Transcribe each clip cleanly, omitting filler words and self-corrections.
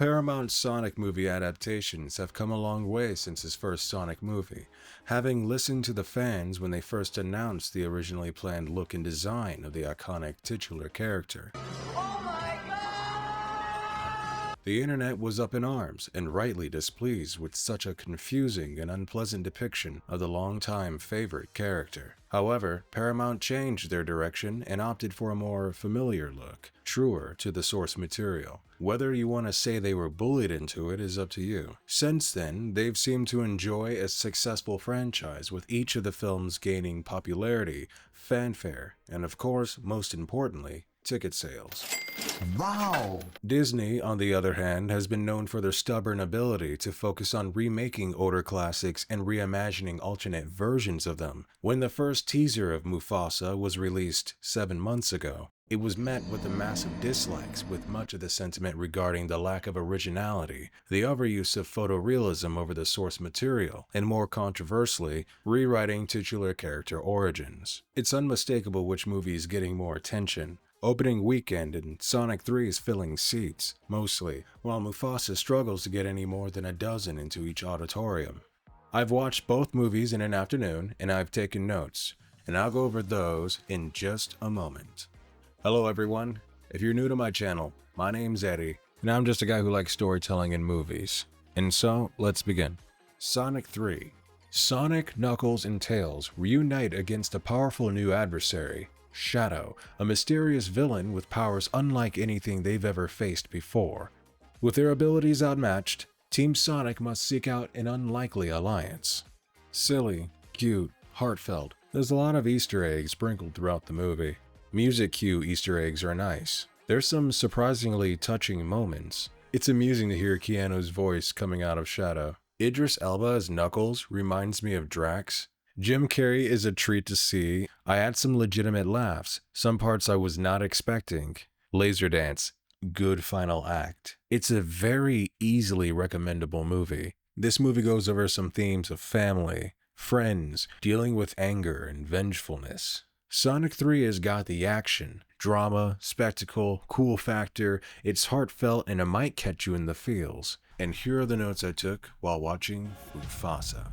Paramount's Sonic movie adaptations have come a long way since his first Sonic movie, having listened to the fans when they first announced the originally planned look and design of the iconic titular character. The internet was up in arms and rightly displeased with such a confusing and unpleasant depiction of the longtime favorite character. However, Paramount changed their direction and opted for a more familiar look, truer to the source material. Whether you want to say they were bullied into it is up to you. Since then, they've seemed to enjoy a successful franchise, with each of the films gaining popularity, fanfare, and of course, most importantly, ticket sales. Wow! Disney, on the other hand, has been known for their stubborn ability to focus on remaking older classics and reimagining alternate versions of them. When the first teaser of Mufasa was released 7 months ago, it was met with the massive dislikes, with much of the sentiment regarding the lack of originality, the overuse of photorealism over the source material, and more controversially, rewriting titular character origins. It's unmistakable which movie is getting more attention. Opening weekend and Sonic 3 is filling seats, mostly, while Mufasa struggles to get any more than a dozen into each auditorium. I've watched both movies in an afternoon, and I've taken notes, and I'll go over those in just a moment. Hello everyone, if you're new to my channel, my name's Eddie, and I'm just a guy who likes storytelling and movies. And so, let's begin. Sonic 3. Sonic, Knuckles, and Tails reunite against a powerful new adversary, Shadow, a mysterious villain with powers unlike anything they've ever faced before. With their abilities outmatched, Team Sonic must seek out an unlikely alliance. Silly, cute, heartfelt, there's a lot of Easter eggs sprinkled throughout the movie. Music cue Easter eggs are nice. There's some surprisingly touching moments. It's amusing to hear Keanu's voice coming out of Shadow. Idris Elba as Knuckles reminds me of Drax. Jim Carrey is a treat to see. I had some legitimate laughs, some parts I was not expecting. Laser Dance, good final act. It's a very easily recommendable movie. This movie goes over some themes of family, friends, dealing with anger and vengefulness. Sonic 3 has got the action, drama, spectacle, cool factor, it's heartfelt, and it might catch you in the feels. And here are the notes I took while watching Mufasa.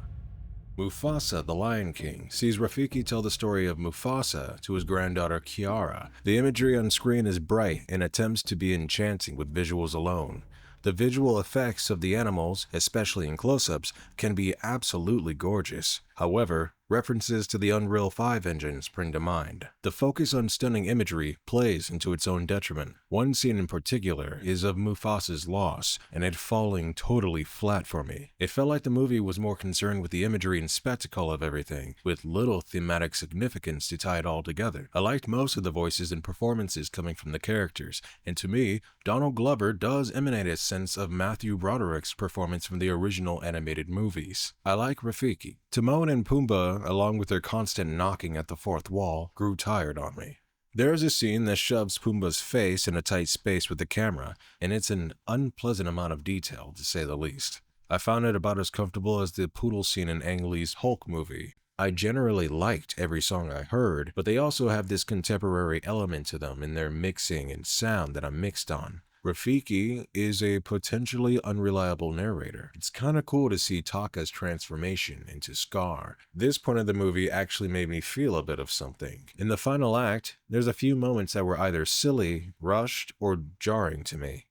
Mufasa, the Lion King, sees Rafiki tell the story of Mufasa to his granddaughter Kiara. The imagery on screen is bright and attempts to be enchanting with visuals alone. The visual effects of the animals, especially in close-ups, can be absolutely gorgeous. However, references to the Unreal 5 engine spring to mind. The focus on stunning imagery plays into its own detriment. One scene in particular is of Mufasa's loss, and it falling totally flat for me. It felt like the movie was more concerned with the imagery and spectacle of everything, with little thematic significance to tie it all together. I liked most of the voices and performances coming from the characters, and to me, Donald Glover does emanate a sense of Matthew Broderick's performance from the original animated movies. I like Rafiki. Timon and Pumbaa, along with their constant knocking at the fourth wall, grew tired on me. There is a scene that shoves Pumbaa's face in a tight space with the camera, and it's an unpleasant amount of detail, to say the least. I found it about as comfortable as the poodle scene in Ang Lee's Hulk movie. I generally liked every song I heard, but they also have this contemporary element to them in their mixing and sound that I'm mixed on. Rafiki is a potentially unreliable narrator. It's kinda cool to see Taka's transformation into Scar. This point of the movie actually made me feel a bit of something. In the final act, there's a few moments that were either silly, rushed, or jarring to me.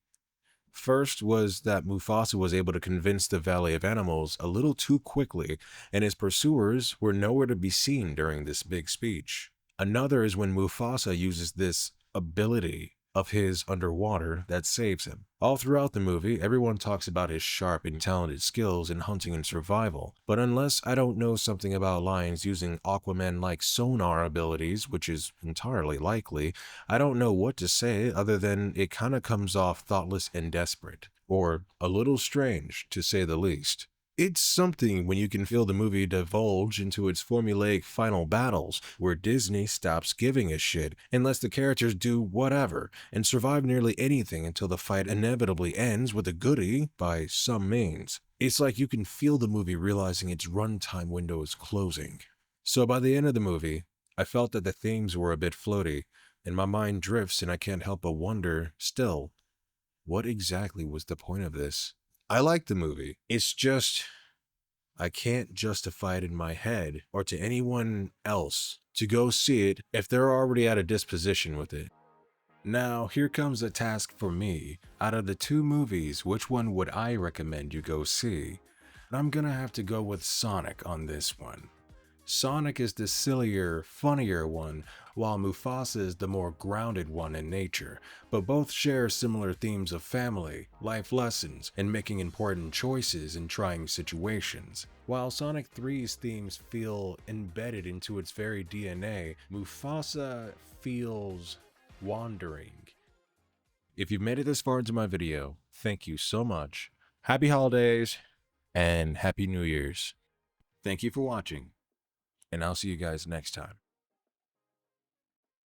First was that Mufasa was able to convince the Valley of Animals a little too quickly, and his pursuers were nowhere to be seen during this big speech. Another is when Mufasa uses this ability of his underwater that saves him. All throughout the movie, everyone talks about his sharp and talented skills in hunting and survival, but unless I don't know something about lions using Aquaman-like sonar abilities, which is entirely likely, I don't know what to say other than it kinda comes off thoughtless and desperate, or a little strange, to say the least. It's something when you can feel the movie divulge into its formulaic final battles, where Disney stops giving a shit and lets the characters do whatever and survive nearly anything until the fight inevitably ends with a goodie by some means. It's like you can feel the movie realizing its runtime window is closing. So by the end of the movie, I felt that the themes were a bit floaty, and my mind drifts and I can't help but wonder, still, what exactly was the point of this? I like the movie. It's just, I can't justify it in my head or to anyone else to go see it if they're already at a disposition with it. Now, here comes a task for me. Out of the two movies, which one would I recommend you go see? I'm gonna have to go with Sonic on this one. Sonic is the sillier, funnier one, while Mufasa is the more grounded one in nature, but both share similar themes of family, life lessons, and making important choices in trying situations. While Sonic 3's themes feel embedded into its very DNA, Mufasa feels wandering. If you've made it this far into my video, thank you so much. Happy holidays and Happy New Year's. Thank you for watching, and I'll see you guys next time.